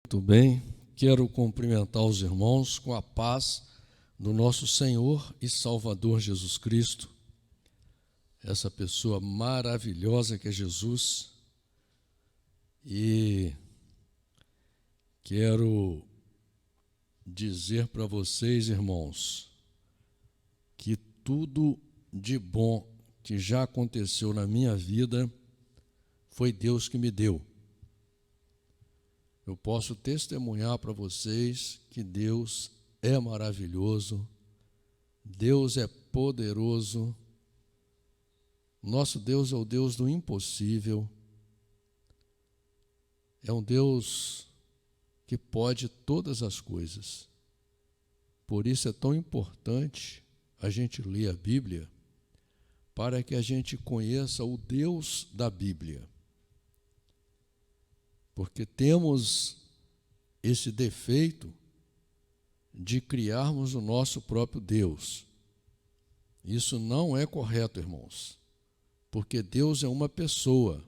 Muito bem, quero cumprimentar os irmãos com a paz do nosso Senhor e Salvador Jesus Cristo, essa pessoa maravilhosa que é Jesus, e quero dizer para vocês, irmãos, que tudo de bom que já aconteceu na minha vida foi Deus que me deu. Eu posso testemunhar para vocês que Deus é maravilhoso, Deus é poderoso, nosso Deus é o Deus do impossível, é um Deus que pode todas as coisas. Por isso é tão importante a gente ler a Bíblia, para que a gente conheça o Deus da Bíblia. Porque temos esse defeito de criarmos o nosso próprio Deus. Isso não é correto, irmãos, porque Deus é uma pessoa.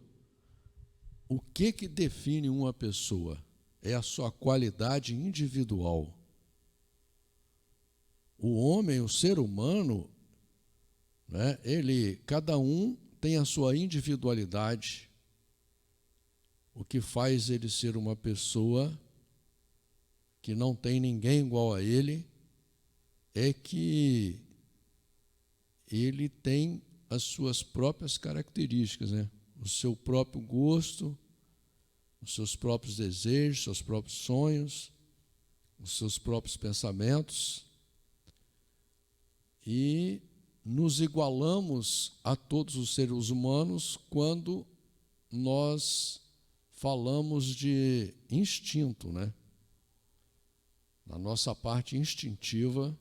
O que define uma pessoa? É a sua qualidade individual. O homem, o ser humano, né, cada um tem a sua individualidade. O que faz ele ser uma pessoa que não tem ninguém igual a ele é que ele tem as suas próprias características, né? O seu próprio gosto, os seus próprios desejos, seus próprios sonhos, os seus próprios pensamentos. E nos igualamos a todos os seres humanos quando nós falamos de instinto, né? Na nossa parte instintiva,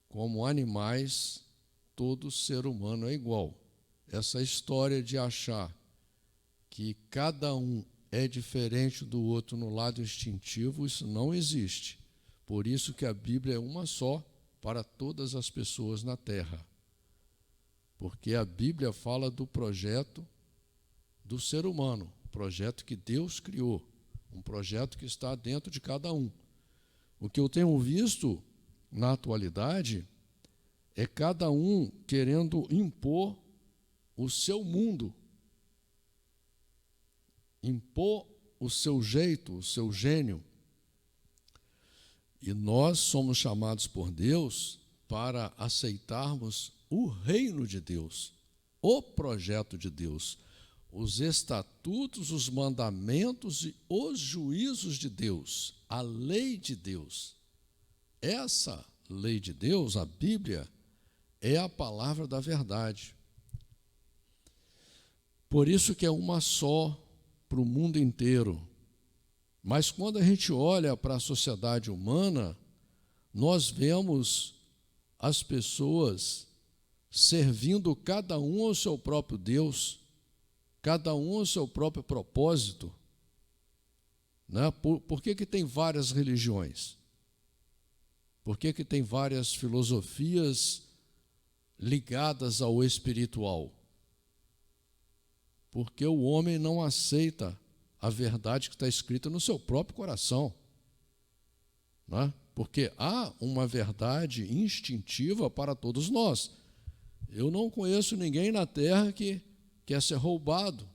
como animais, todo ser humano é igual. Essa história de achar que cada um é diferente do outro no lado instintivo, isso não existe. Por isso que a Bíblia é uma só para todas as pessoas na Terra. Porque a Bíblia fala do projeto do ser humano, projeto que Deus criou, um projeto que está dentro de cada um. O que eu tenho visto na atualidade é cada um querendo impor o seu mundo, impor o seu jeito, o seu gênio. E nós somos chamados por Deus para aceitarmos o reino de Deus, o projeto de Deus, os estatutos, os mandamentos e os juízos de Deus, a lei de Deus. Essa lei de Deus, a Bíblia, é a palavra da verdade. Por isso que é uma só para o mundo inteiro. Mas quando a gente olha para a sociedade humana, nós vemos as pessoas servindo cada um ao seu próprio Deus, cada um ao seu próprio propósito. Né? Por que tem várias religiões? Por que tem várias filosofias ligadas ao espiritual? Porque o homem não aceita a verdade que está escrita no seu próprio coração. Né? Porque há uma verdade instintiva para todos nós. Eu não conheço ninguém na terra que quer ser roubado,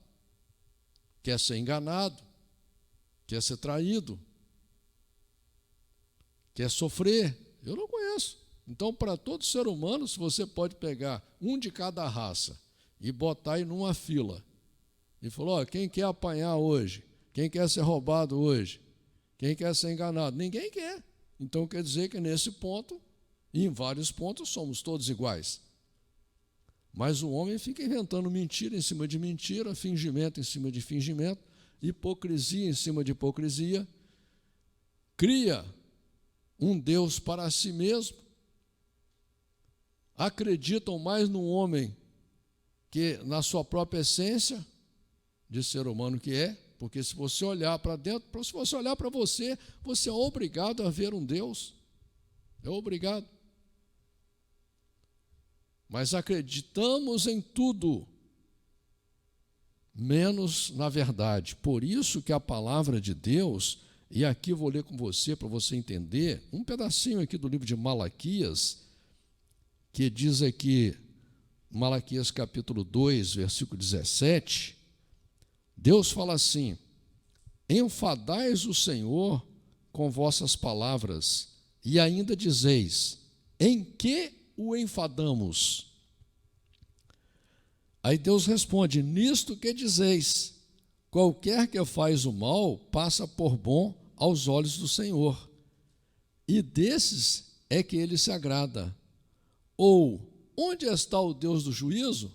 quer ser enganado, quer ser traído, quer sofrer. Eu não conheço. Então, para todo ser humano, se você pode pegar um de cada raça e botar aí numa fila, e falou, quem quer apanhar hoje? Quem quer ser roubado hoje? Quem quer ser enganado? Ninguém quer. Então, quer dizer que nesse ponto, e em vários pontos, somos todos iguais. Mas o homem fica inventando mentira em cima de mentira, fingimento em cima de fingimento, hipocrisia em cima de hipocrisia, cria um Deus para si mesmo, acreditam mais no homem que na sua própria essência de ser humano que é, porque se você olhar para dentro, se você olhar para você, você é obrigado a ver um Deus, é obrigado. Mas acreditamos em tudo. menos na verdade. Por isso que a palavra de Deus, e aqui eu vou ler com você para você entender, um pedacinho aqui do livro de Malaquias, que diz aqui, Malaquias capítulo 2, versículo 17, Deus fala assim: enfadais o Senhor com vossas palavras, e ainda dizeis, em que o enfadamos? Aí Deus responde, nisto que dizeis, qualquer que faz o mal, passa por bom aos olhos do Senhor, e desses é que ele se agrada. Ou, onde está o Deus do juízo?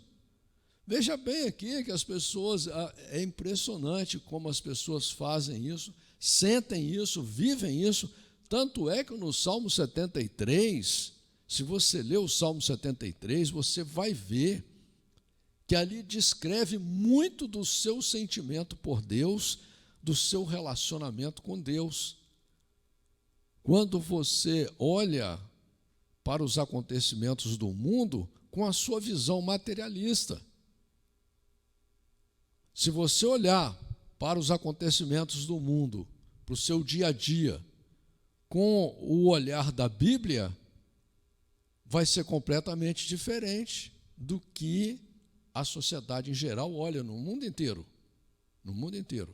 Veja bem aqui que as pessoas, é impressionante como as pessoas fazem isso, sentem isso, vivem isso, tanto é que no Salmo 73, se você ler o Salmo 73, você vai ver que ali descreve muito do seu sentimento por Deus, do seu relacionamento com Deus. Quando você olha para os acontecimentos do mundo com a sua visão materialista. Se você olhar para os acontecimentos do mundo, para o seu dia a dia, com o olhar da Bíblia, vai ser completamente diferente do que a sociedade em geral olha no mundo inteiro. No mundo inteiro.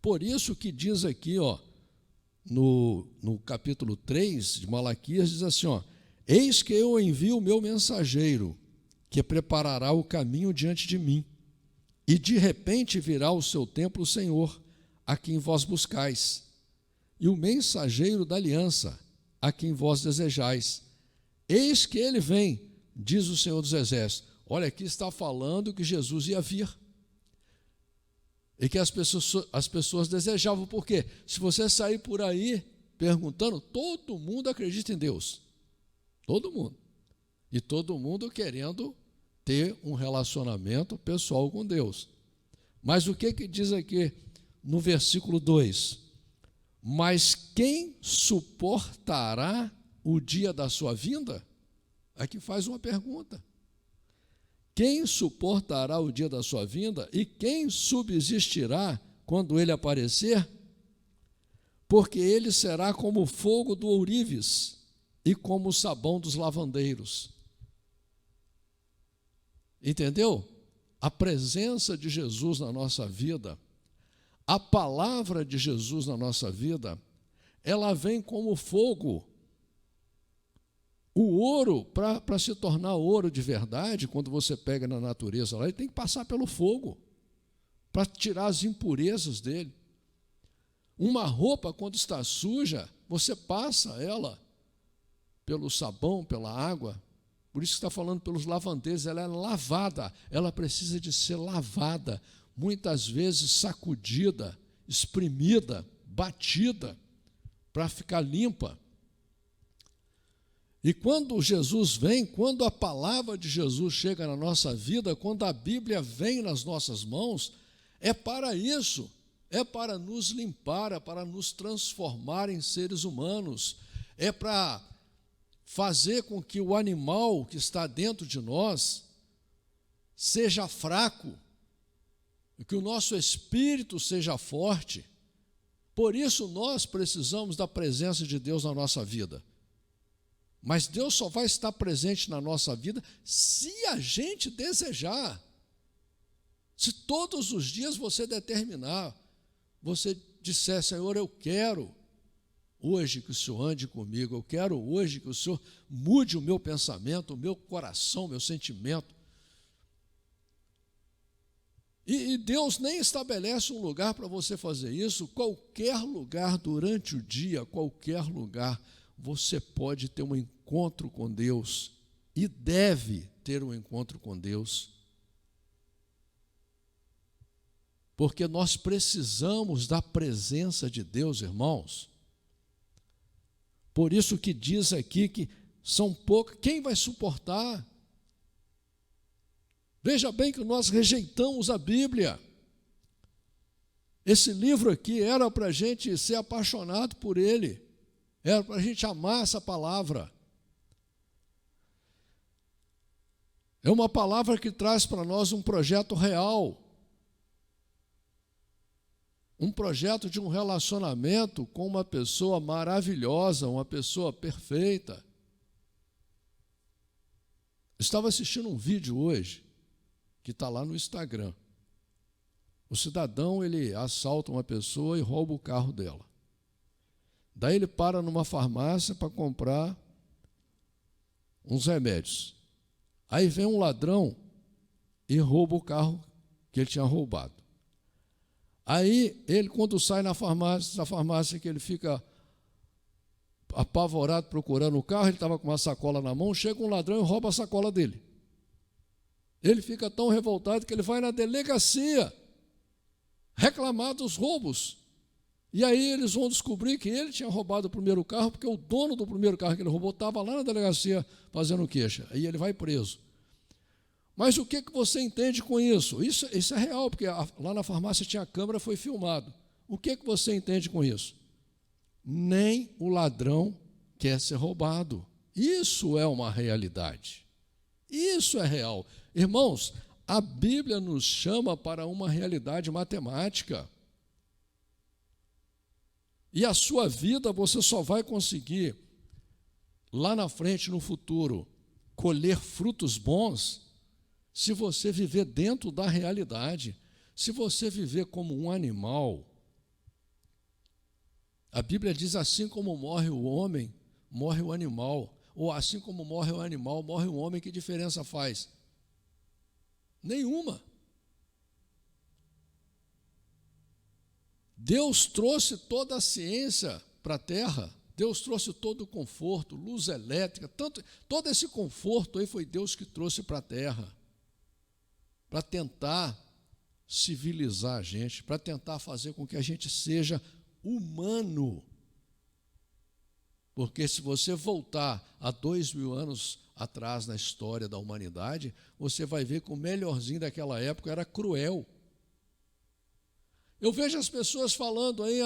Por isso que diz aqui, no capítulo 3 de Malaquias, diz assim, eis que eu envio o meu mensageiro, que preparará o caminho diante de mim, e de repente virá ao seu templo o Senhor, a quem vós buscais, e o mensageiro da aliança, a quem vós desejais. Eis que ele vem, diz o Senhor dos Exércitos. Olha, aqui está falando que Jesus ia vir, e que as pessoas desejavam. Por quê? Se você sair por aí perguntando, todo mundo acredita em Deus. Todo mundo. E todo mundo querendo ter um relacionamento pessoal com Deus. Mas o que diz aqui no versículo 2? Mas quem suportará o dia da sua vinda? Aqui faz uma pergunta. Quem suportará o dia da sua vinda e quem subsistirá quando ele aparecer? Porque ele será como o fogo do ourives e como o sabão dos lavandeiros. Entendeu? A presença de Jesus na nossa vida, a palavra de Jesus na nossa vida, ela vem como fogo. O ouro, para se tornar ouro de verdade, quando você pega na natureza lá, ele tem que passar pelo fogo, para tirar as impurezas dele. Uma roupa, quando está suja, você passa ela pelo sabão, pela água. Por isso que está falando pelos lavandeiros, ela é lavada, ela precisa de ser lavada, muitas vezes sacudida, espremida, batida, para ficar limpa. E quando Jesus vem, quando a palavra de Jesus chega na nossa vida, quando a Bíblia vem nas nossas mãos, é para isso, é para nos limpar, é para nos transformar em seres humanos, é para fazer com que o animal que está dentro de nós seja fraco, e que o nosso espírito seja forte. Por isso nós precisamos da presença de Deus na nossa vida. Mas Deus só vai estar presente na nossa vida se a gente desejar. Se todos os dias você determinar, você disser, Senhor, eu quero hoje que o Senhor ande comigo, eu quero hoje que o Senhor mude o meu pensamento, o meu coração, o meu sentimento. E Deus nem estabelece um lugar para você fazer isso. Qualquer lugar durante o dia, qualquer lugar, você pode ter um encontro com Deus e deve ter um encontro com Deus. Porque nós precisamos da presença de Deus, irmãos. Por isso que diz aqui que são poucos. Quem vai suportar? Veja bem que nós rejeitamos a Bíblia. Esse livro aqui era para a gente ser apaixonado por ele. Era para a gente amar essa palavra. É uma palavra que traz para nós um projeto real. um projeto de um relacionamento com uma pessoa maravilhosa, uma pessoa perfeita. Estava assistindo um vídeo hoje, que está lá no Instagram. O cidadão, ele assalta uma pessoa e rouba o carro dela. Daí ele para numa farmácia para comprar uns remédios. Aí vem um ladrão e rouba o carro que ele tinha roubado. Aí ele, quando sai na farmácia que ele fica apavorado procurando o carro, ele estava com uma sacola na mão, chega um ladrão e rouba a sacola dele. Ele fica tão revoltado que ele vai na delegacia reclamar dos roubos. E aí eles vão descobrir que ele tinha roubado o primeiro carro, porque o dono do primeiro carro que ele roubou estava lá na delegacia fazendo queixa. Aí ele vai preso. Mas o que você entende com isso? Isso é real, porque lá na farmácia tinha câmera, foi filmado. O que você entende com isso? Nem o ladrão quer ser roubado. Isso é uma realidade. Isso é real. Irmãos, a Bíblia nos chama para uma realidade matemática. E a sua vida você só vai conseguir, lá na frente, no futuro, colher frutos bons, se você viver dentro da realidade. Se você viver como um animal. A Bíblia diz: assim como morre o homem, morre o animal. Ou assim como morre o animal, morre o homem. Que diferença faz? Nenhuma. Deus trouxe toda a ciência para a terra. Deus trouxe todo o conforto, luz elétrica, todo esse conforto aí foi Deus que trouxe para a terra, para tentar civilizar a gente, para tentar fazer com que a gente seja humano. Porque se você voltar a 2000 anos atrás na história da humanidade, você vai ver que o melhorzinho daquela época era cruel. Eu vejo as pessoas falando aí: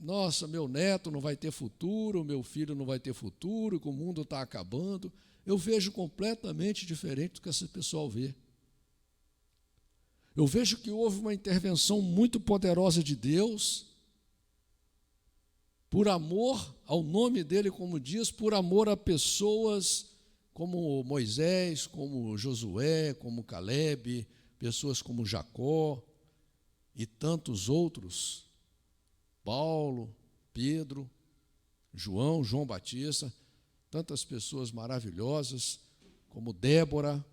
nossa, meu neto não vai ter futuro, meu filho não vai ter futuro, que o mundo está acabando. Eu vejo completamente diferente do que esse pessoal vê. Eu vejo que houve uma intervenção muito poderosa de Deus, por amor ao nome dele, como diz, por amor a pessoas como Moisés, como Josué, como Caleb, pessoas como Jacó e tantos outros, Paulo, Pedro, João Batista, tantas pessoas maravilhosas, como Débora,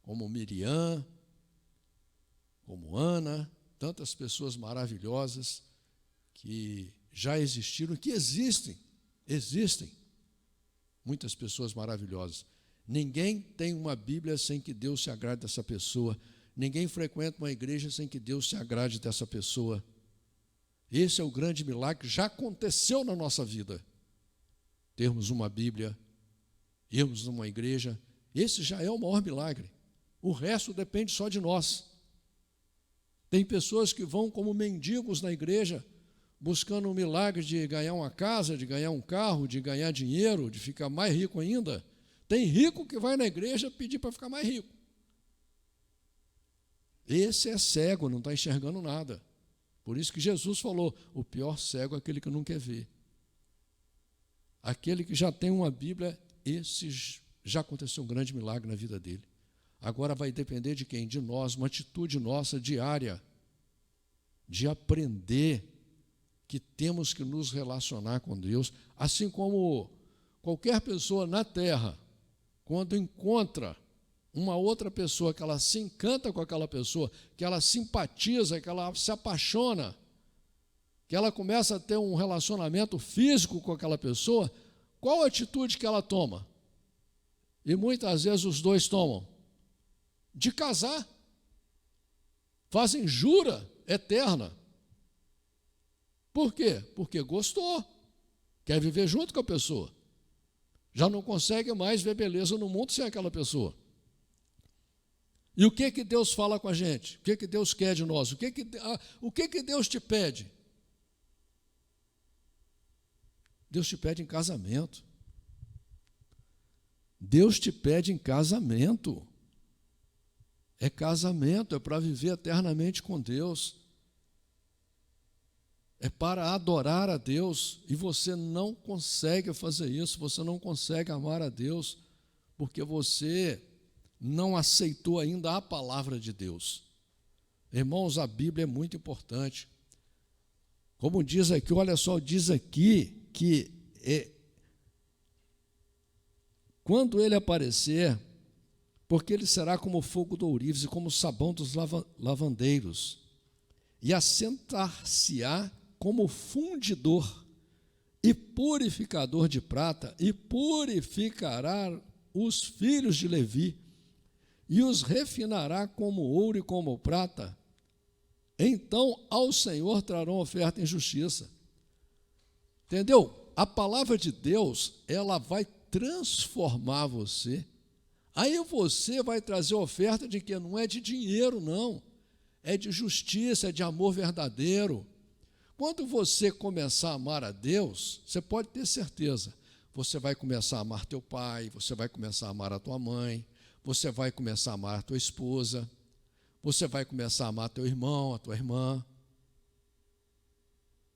como Miriam, como Ana, tantas pessoas maravilhosas que já existiram, que existem muitas pessoas maravilhosas. Ninguém tem uma Bíblia sem que Deus se agrade dessa pessoa. Ninguém frequenta uma igreja sem que Deus se agrade dessa pessoa. Esse é o grande milagre que já aconteceu na nossa vida. Termos uma Bíblia, irmos numa igreja, esse já é o maior milagre. O resto depende só de nós. Tem pessoas que vão como mendigos na igreja, buscando um milagre de ganhar uma casa, de ganhar um carro, de ganhar dinheiro, de ficar mais rico ainda. Tem rico que vai na igreja pedir para ficar mais rico. Esse é cego, não está enxergando nada. Por isso que Jesus falou: o pior cego é aquele que não quer ver. Aquele que já tem uma Bíblia, esse já aconteceu um grande milagre na vida dele. Agora vai depender de quem? De nós, uma atitude nossa diária, de aprender que temos que nos relacionar com Deus, assim como qualquer pessoa na terra, quando encontra uma outra pessoa, que ela se encanta com aquela pessoa, que ela simpatiza, que ela se apaixona, que ela começa a ter um relacionamento físico com aquela pessoa, qual a atitude que ela toma? E muitas vezes os dois tomam de casar, fazem jura eterna. Por quê? Porque gostou, quer viver junto com a pessoa, já não consegue mais ver beleza no mundo sem aquela pessoa. E o que Deus fala com a gente? O que Deus quer de nós? O que Deus te pede? Deus te pede em casamento. Deus te pede em casamento. É casamento, é para viver eternamente com Deus. é para adorar a Deus, e você não consegue fazer isso, você não consegue amar a Deus, porque você não aceitou ainda a palavra de Deus. Irmãos, a Bíblia é muito importante. Como diz aqui, olha só, diz aqui que quando ele aparecer, porque ele será como fogo do ourives e como sabão dos lavandeiros, e assentar-se-á como fundidor e purificador de prata, e purificará os filhos de Levi, e os refinará como ouro e como prata. Então ao Senhor trarão oferta em justiça. Entendeu? A palavra de Deus, ela vai transformar você. Aí você vai trazer oferta de que não é de dinheiro, não. É de justiça, é de amor verdadeiro. Quando você começar a amar a Deus, você pode ter certeza, você vai começar a amar teu pai, você vai começar a amar a tua mãe, você vai começar a amar a tua esposa, você vai começar a amar teu irmão, a tua irmã.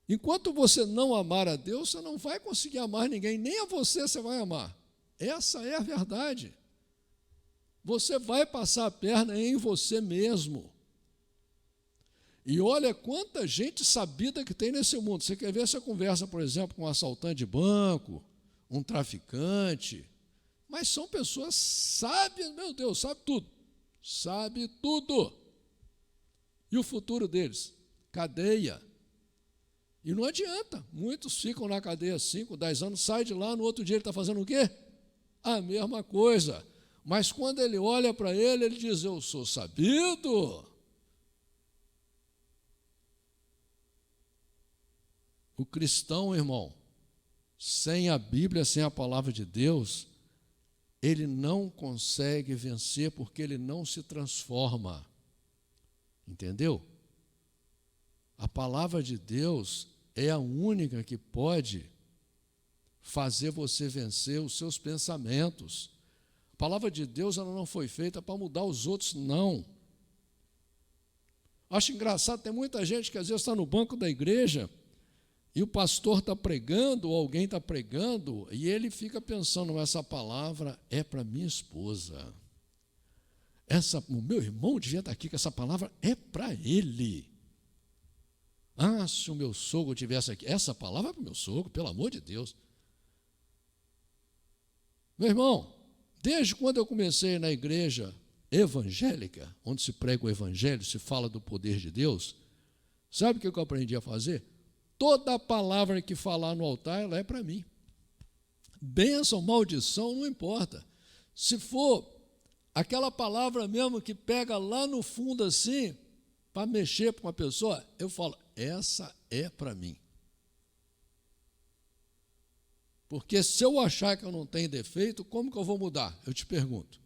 Enquanto você não amar a Deus, você não vai conseguir amar ninguém, nem a você vai amar. Essa é a verdade. Você vai passar a perna em você mesmo. E olha quanta gente sabida que tem nesse mundo. Você quer ver essa conversa, por exemplo, com um assaltante de banco, um traficante, mas são pessoas sábias, meu Deus, sabe tudo. Sabe tudo. E o futuro deles? Cadeia. E não adianta, muitos ficam na cadeia 5, 10 anos, sai de lá, no outro dia ele está fazendo o quê? A mesma coisa. Mas quando ele olha para ele, ele diz, eu sou sabido. O cristão, irmão, sem a Bíblia, sem a palavra de Deus, ele não consegue vencer porque ele não se transforma. Entendeu? A palavra de Deus é a única que pode fazer você vencer os seus pensamentos. A palavra de Deus, ela não foi feita para mudar os outros, não. Acho engraçado, tem muita gente que às vezes está no banco da igreja e o pastor está pregando, ou alguém está pregando, e ele fica pensando, essa palavra é para minha esposa. O meu irmão devia estar aqui, que essa palavra é para ele. Ah, se o meu sogro tivesse aqui, essa palavra é para o meu sogro, pelo amor de Deus. Meu irmão, desde quando eu comecei na igreja evangélica, onde se prega o evangelho, se fala do poder de Deus, sabe o que eu aprendi a fazer? Toda palavra que falar no altar, ela é para mim. Bênção, maldição, não importa. Se for aquela palavra mesmo que pega lá no fundo assim, para mexer com uma pessoa, eu falo, essa é para mim. Porque se eu achar que eu não tenho defeito, como que eu vou mudar? Eu te pergunto.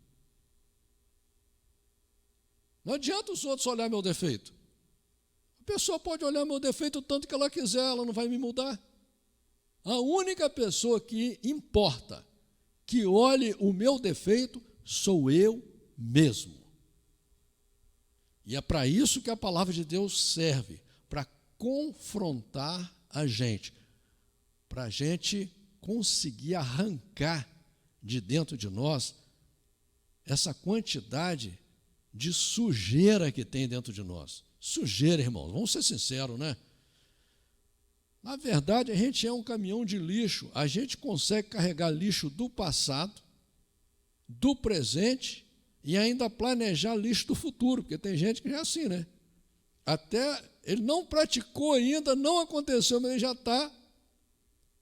Não adianta os outros olhar meu defeito. A pessoa pode olhar meu defeito o tanto que ela quiser, ela não vai me mudar. A única pessoa que importa que olhe o meu defeito sou eu mesmo. E é para isso que a palavra de Deus serve, para confrontar a gente, para a gente conseguir arrancar de dentro de nós essa quantidade de sujeira que tem dentro de nós. Sujeira, irmãos, vamos ser sinceros, né? Na verdade, a gente é um caminhão de lixo, a gente consegue carregar lixo do passado, do presente e ainda planejar lixo do futuro, porque tem gente que já é assim, né? Até ele não praticou ainda, não aconteceu, mas ele já está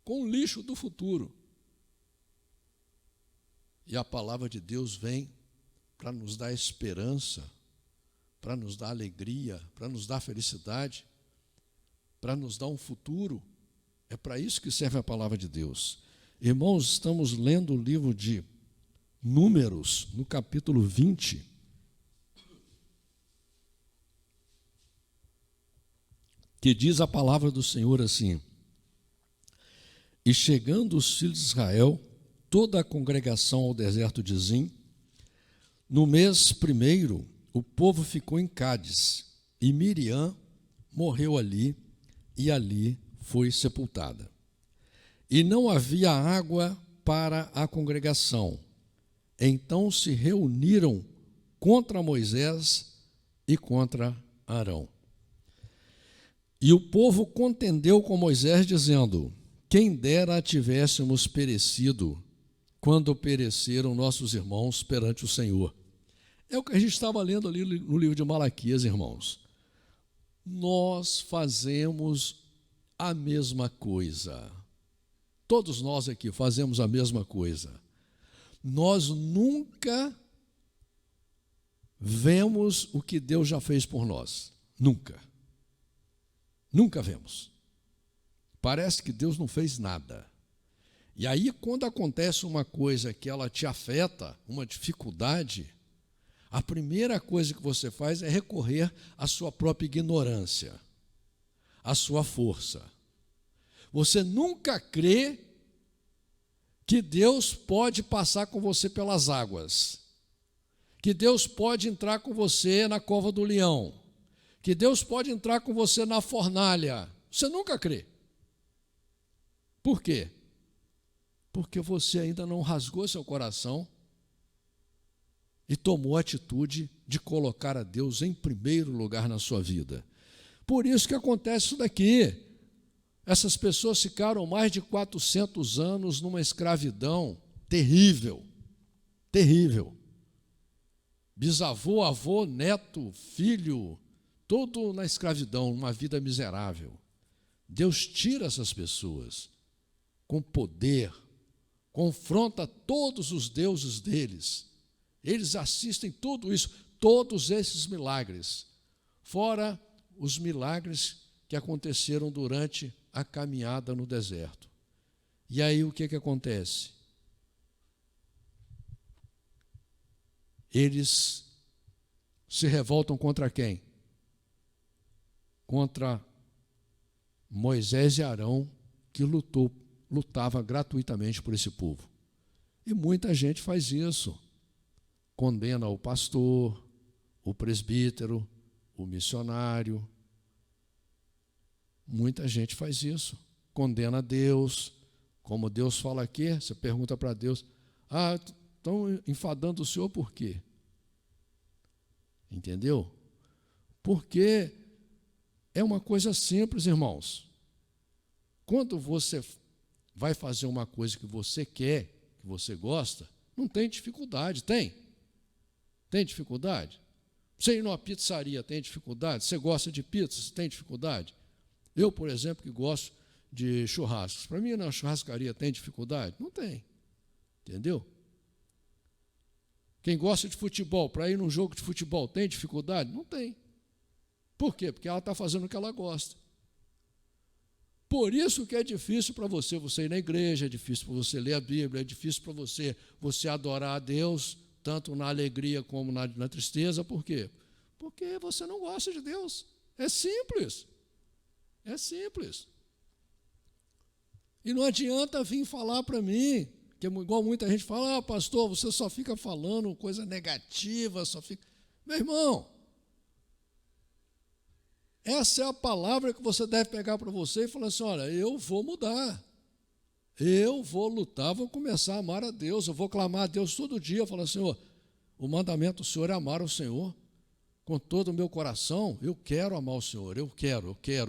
com o lixo do futuro. E a palavra de Deus vem para nos dar esperança, para nos dar alegria, para nos dar felicidade, para nos dar um futuro. É para isso que serve a palavra de Deus. Irmãos, estamos lendo o livro de Números, no capítulo 20. Que diz a palavra do Senhor assim: E chegando os filhos de Israel, toda a congregação ao deserto de Zim, no mês primeiro, o povo ficou em Cádiz, e Miriam morreu ali, e ali foi sepultada. E não havia água para a congregação. Então se reuniram contra Moisés e contra Arão. E o povo contendeu com Moisés, dizendo: quem dera tivéssemos perecido quando pereceram nossos irmãos perante o Senhor. É o que a gente estava lendo ali no livro de Malaquias, irmãos. Nós fazemos a mesma coisa. Todos nós aqui fazemos a mesma coisa. Nós nunca vemos o que Deus já fez por nós. Nunca. Nunca vemos. Parece que Deus não fez nada. E aí, quando acontece uma coisa que ela te afeta, uma dificuldade, a primeira coisa que você faz é recorrer à sua própria ignorância, à sua força. Você nunca crê que Deus pode passar com você pelas águas, que Deus pode entrar com você na cova do leão, que Deus pode entrar com você na fornalha. Você nunca crê. Por quê? Porque você ainda não rasgou seu coração e tomou a atitude de colocar a Deus em primeiro lugar na sua vida. Por isso que acontece isso daqui. Essas pessoas ficaram mais de 400 anos numa escravidão terrível, terrível. Bisavô, avô, neto, filho, todo na escravidão, uma vida miserável. Deus tira essas pessoas com poder, confronta todos os deuses deles. Eles assistem tudo isso, todos esses milagres, fora os milagres que aconteceram durante a caminhada no deserto. E aí o que acontece? Eles se revoltam contra quem? Contra Moisés e Arão, que lutava gratuitamente por esse povo. E muita gente faz isso. Condena o pastor, o presbítero, o missionário. Muita gente faz isso. Condena Deus. Como Deus fala aqui, você pergunta para Deus: estão enfadando o Senhor por quê? Entendeu? Porque é uma coisa simples, irmãos. Quando você vai fazer uma coisa que você quer, que você gosta, não tem dificuldade, tem? Tem dificuldade? Você ir numa pizzaria tem dificuldade? Você gosta de pizza? Você tem dificuldade? Eu, por exemplo, que gosto de churrascos, para mim na churrascaria tem dificuldade? Não tem. Entendeu? Quem gosta de futebol, para ir num jogo de futebol, tem dificuldade? Não tem. Por quê? Porque ela está fazendo o que ela gosta. Por isso que é difícil para você ir na igreja, é difícil para você ler a Bíblia, é difícil para você adorar a Deus, tanto na alegria como na tristeza. Por quê? Porque você não gosta de Deus. É simples. É simples. E não adianta vir falar para mim, que é igual muita gente fala: pastor, você só fica falando coisa negativa, só fica... Meu irmão, essa é a palavra que você deve pegar para você e falar assim: olha, eu vou mudar, eu vou lutar, vou começar a amar a Deus, eu vou clamar a Deus todo dia, falar: Senhor, o mandamento do Senhor é amar o Senhor com todo o meu coração. Eu quero amar o Senhor, eu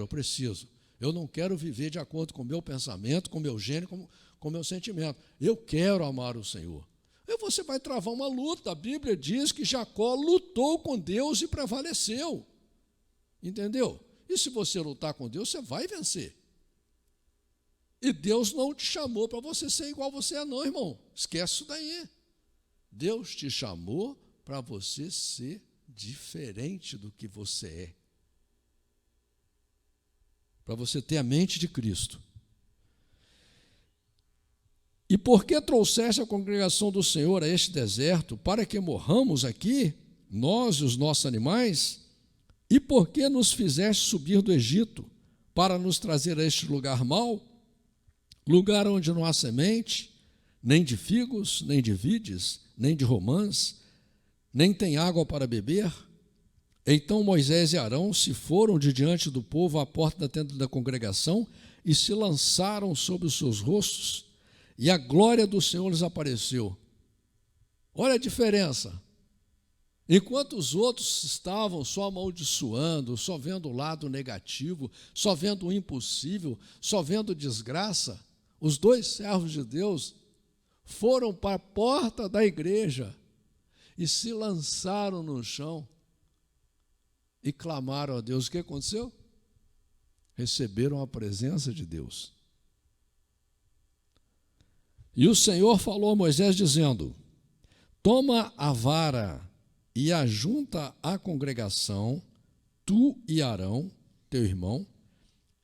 preciso. Eu não quero viver de acordo com o meu pensamento, com o meu gênio, com o meu sentimento. Eu quero amar o Senhor. E você vai travar uma luta. A Bíblia diz que Jacó lutou com Deus e prevaleceu. Entendeu? E se você lutar com Deus, você vai vencer. E Deus não te chamou para você ser igual você é, não, irmão. Esquece isso daí. Deus te chamou para você ser diferente do que você é. Para você ter a mente de Cristo. E porque trouxeste a congregação do Senhor a este deserto, para que morramos aqui, nós e os nossos animais? E por que nos fizeste subir do Egito, para nos trazer a este lugar mau, lugar onde não há semente, nem de figos, nem de vides, nem de romãs, nem tem água para beber? Então Moisés e Arão se foram de diante do povo à porta da tenda da congregação e se lançaram sobre os seus rostos, e a glória do Senhor lhes apareceu. Olha a diferença. Enquanto os outros estavam só amaldiçoando, só vendo o lado negativo, só vendo o impossível, só vendo desgraça, os dois servos de Deus foram para a porta da igreja e se lançaram no chão e clamaram a Deus. O que aconteceu? Receberam a presença de Deus. E o Senhor falou a Moisés dizendo: toma a vara e ajunta a congregação, tu e Arão, teu irmão,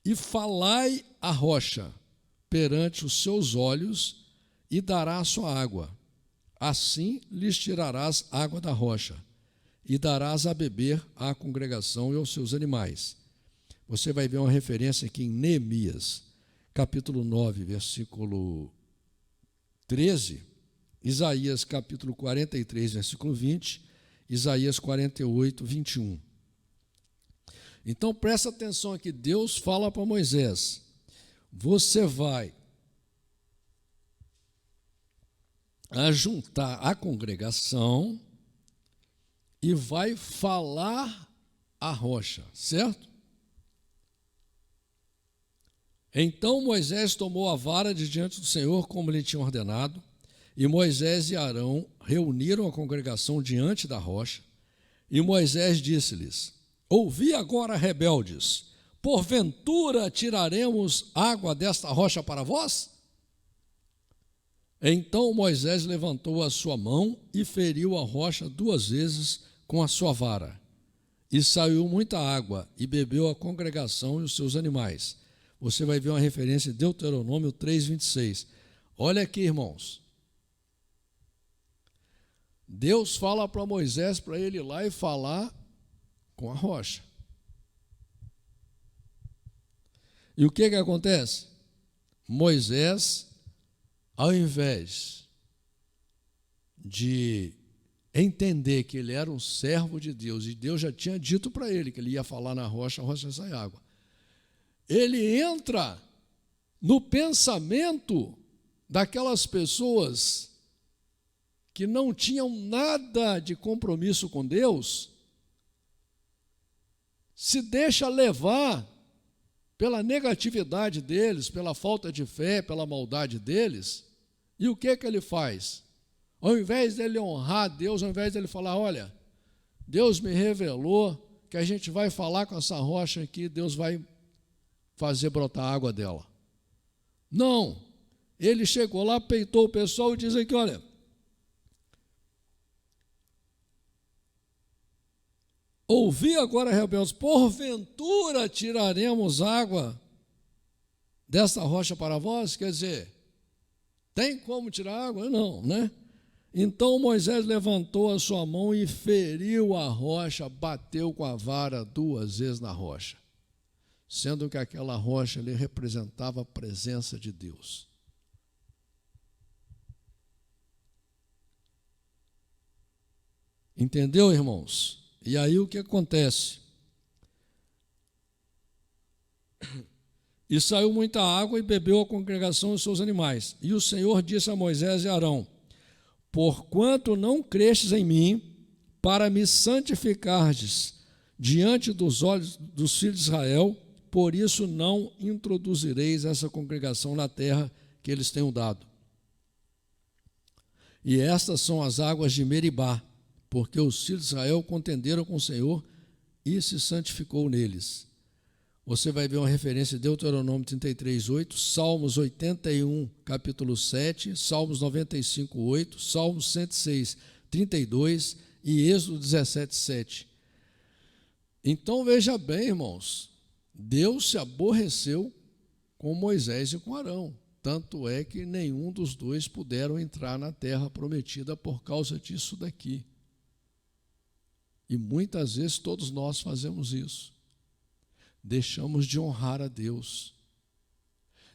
e falai a rocha perante os seus olhos, e dará a sua água. Assim lhes tirarás água da rocha, e darás a beber à congregação e aos seus animais. Você vai ver uma referência aqui em Neemias, capítulo 9, versículo 13, Isaías, capítulo 43, versículo 20, Isaías 48, 21. Então, presta atenção aqui, Deus fala para Moisés: você vai ajuntar a congregação e vai falar a rocha, certo? Então Moisés tomou a vara de diante do Senhor, como lhe tinha ordenado, e Moisés e Arão reuniram a congregação diante da rocha, e Moisés disse-lhes: ouvi agora, rebeldes, porventura tiraremos água desta rocha para vós? Então Moisés levantou a sua mão e feriu a rocha 2 vezes com a sua vara. E saiu muita água, e bebeu a congregação e os seus animais. Você vai ver uma referência em Deuteronômio 3:26. Olha aqui, irmãos. Deus fala para Moisés para ele ir lá e falar com a rocha. E o que acontece? Moisés, ao invés de entender que ele era um servo de Deus, e Deus já tinha dito para ele que ele ia falar na rocha, a rocha ia sair água, ele entra no pensamento daquelas pessoas que não tinham nada de compromisso com Deus, se deixa levar pela negatividade deles, pela falta de fé, pela maldade deles, e o que ele faz? Ao invés dele honrar Deus, ao invés dele falar: olha, Deus me revelou que a gente vai falar com essa rocha aqui, Deus vai fazer brotar a água dela. Não, ele chegou lá, peitou o pessoal e diz aqui: olha, ouvi agora, rebeldes, porventura tiraremos água desta rocha para vós? Quer dizer, tem como tirar água? Não, né? Então Moisés levantou a sua mão e feriu a rocha, bateu com a vara 2 vezes na rocha, sendo que aquela rocha ali representava a presença de Deus. Entendeu, irmãos? E aí o que acontece? E saiu muita água e bebeu a congregação e os seus animais. E o Senhor disse a Moisés e Arão: porquanto não crestes em mim, para me santificardes diante dos olhos dos filhos de Israel, por isso não introduzireis essa congregação na terra que eles tenham dado. E estas são as águas de Meribá, porque os filhos de Israel contenderam com o Senhor e se santificou neles. Você vai ver uma referência em Deuteronômio 33:8, Salmos 81, capítulo 7, Salmos 95:8, Salmos 106:32 e Êxodo 17:7. Então veja bem, irmãos, Deus se aborreceu com Moisés e com Arão. Tanto é que nenhum dos dois puderam entrar na terra prometida por causa disso daqui. E muitas vezes todos nós fazemos isso. Deixamos de honrar a Deus,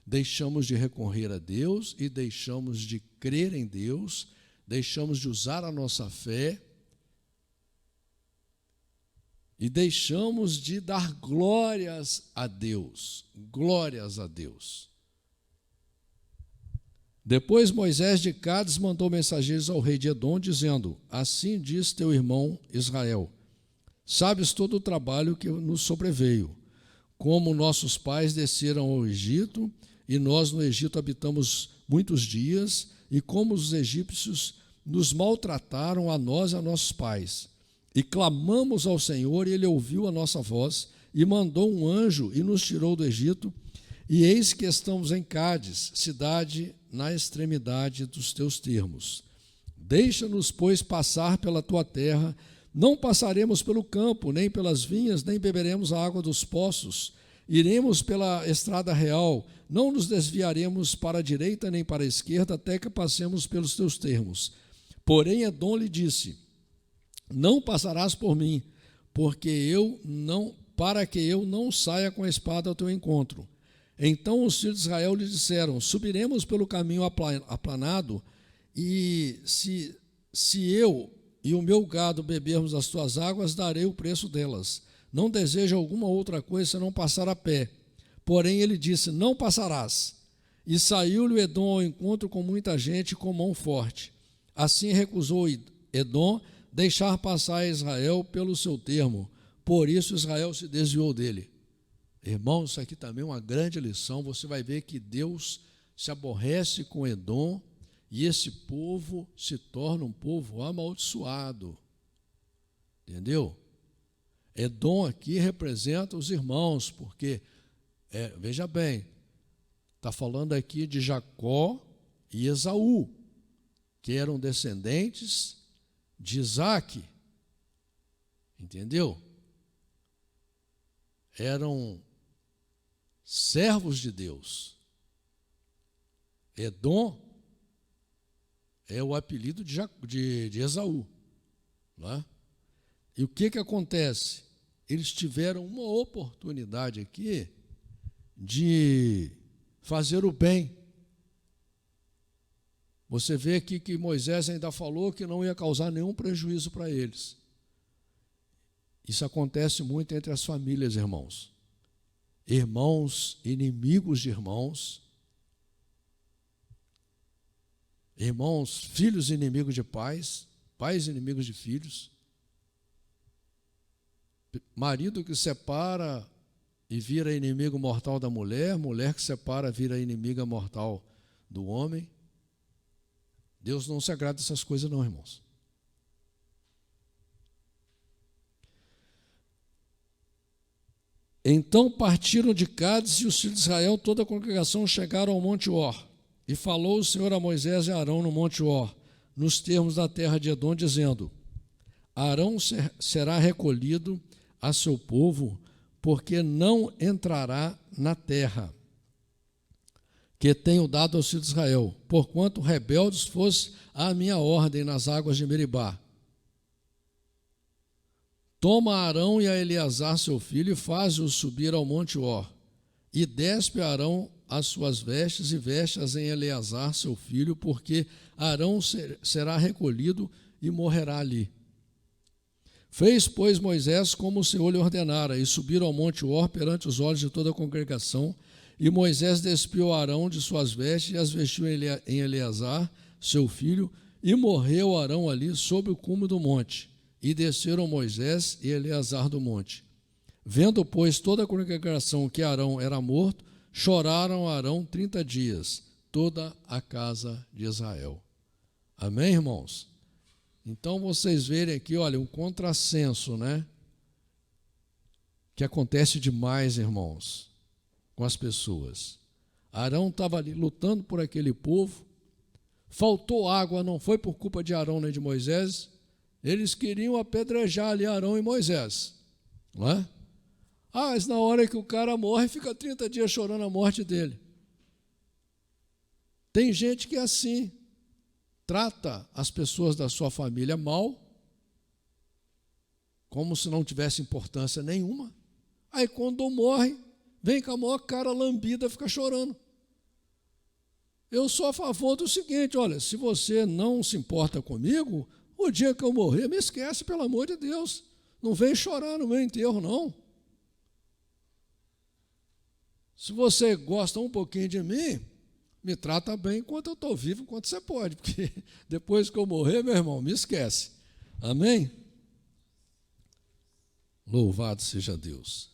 deixamos de recorrer a Deus e deixamos de crer em Deus, deixamos de usar a nossa fé e deixamos de dar glórias a Deus. Glórias a Deus. Depois Moisés de Cádiz mandou mensageiros ao rei de Edom, dizendo: assim diz teu irmão Israel: sabes todo o trabalho que nos sobreveio, como nossos pais desceram ao Egito, e nós no Egito habitamos muitos dias, e como os egípcios nos maltrataram a nós e a nossos pais. E clamamos ao Senhor, e Ele ouviu a nossa voz, e mandou um anjo, e nos tirou do Egito. E eis que estamos em Cádiz, cidade na extremidade dos teus termos. Deixa-nos, pois, passar pela tua terra. Não passaremos pelo campo, nem pelas vinhas, nem beberemos a água dos poços. Iremos pela estrada real, não nos desviaremos para a direita nem para a esquerda, até que passemos pelos teus termos. Porém Edom lhe disse: não passarás por mim, para que eu não saia com a espada ao teu encontro. Então os filhos de Israel lhe disseram: subiremos pelo caminho aplanado, e se eu e o meu gado bebermos as tuas águas, darei o preço delas. Não desejo alguma outra coisa senão passar a pé. Porém ele disse: não passarás. E saiu-lhe Edom ao encontro com muita gente, com mão forte. Assim recusou Edom deixar passar Israel pelo seu termo. Por isso Israel se desviou dele. Irmão, isso aqui também é uma grande lição. Você vai ver que Deus se aborrece com Edom, e esse povo se torna um povo amaldiçoado. Entendeu? Edom aqui representa os irmãos, porque, veja bem, está falando aqui de Jacó e Esaú, que eram descendentes de Isaque. Entendeu? Eram servos de Deus. Edom é o apelido de Esaú. Não é? E o que acontece? Eles tiveram uma oportunidade aqui de fazer o bem. Você vê aqui que Moisés ainda falou que não ia causar nenhum prejuízo para eles. Isso acontece muito entre as famílias, irmãos. Irmãos inimigos de irmãos. Irmãos, filhos inimigos de pais, pais inimigos de filhos. Marido que separa e vira inimigo mortal da mulher, mulher que separa vira inimiga mortal do homem. Deus não se agrada dessas coisas não, irmãos. Então partiram de Cádiz, e os filhos de Israel, toda a congregação, chegaram ao Monte Or. E falou o Senhor a Moisés e a Arão no Monte Or, nos termos da terra de Edom, dizendo: Arão será recolhido a seu povo, porque não entrará na terra que tenho dado aos filhos de Israel, porquanto rebeldes fosse a minha ordem nas águas de Meribá. Toma Arão e a Eleazar seu filho, e faze-os subir ao monte Or, e despe Arão as suas vestes, e veste-as em Eleazar seu filho, porque Arão será recolhido e morrerá ali. Fez, pois, Moisés como o Senhor lhe ordenara, e subiram ao monte Or perante os olhos de toda a congregação. E Moisés despiu Arão de suas vestes, e as vestiu em Eleazar seu filho, e morreu Arão ali sob o cume do monte. E desceram Moisés e Eleazar do monte. Vendo, pois, toda a congregação que Arão era morto, choraram Arão 30 dias, toda a casa de Israel. Amém, irmãos? Então, vocês verem aqui, olha, um contrassenso, né? Que acontece demais, irmãos, com as pessoas. Arão estava ali lutando por aquele povo, faltou água, não foi por culpa de Arão nem de Moisés, eles queriam apedrejar ali Arão e Moisés, não é? Mas na hora que o cara morre, fica 30 dias chorando a morte dele. Tem gente que é assim, trata as pessoas da sua família mal, como se não tivesse importância nenhuma. Aí quando morre, vem com a maior cara lambida, fica chorando. Eu sou a favor do seguinte: olha, se você não se importa comigo, o dia que eu morrer, me esquece, pelo amor de Deus. Não vem chorar no meu enterro, não. Se você gosta um pouquinho de mim, me trata bem enquanto eu estou vivo, enquanto você pode, porque depois que eu morrer, meu irmão, me esquece. Amém? Louvado seja Deus.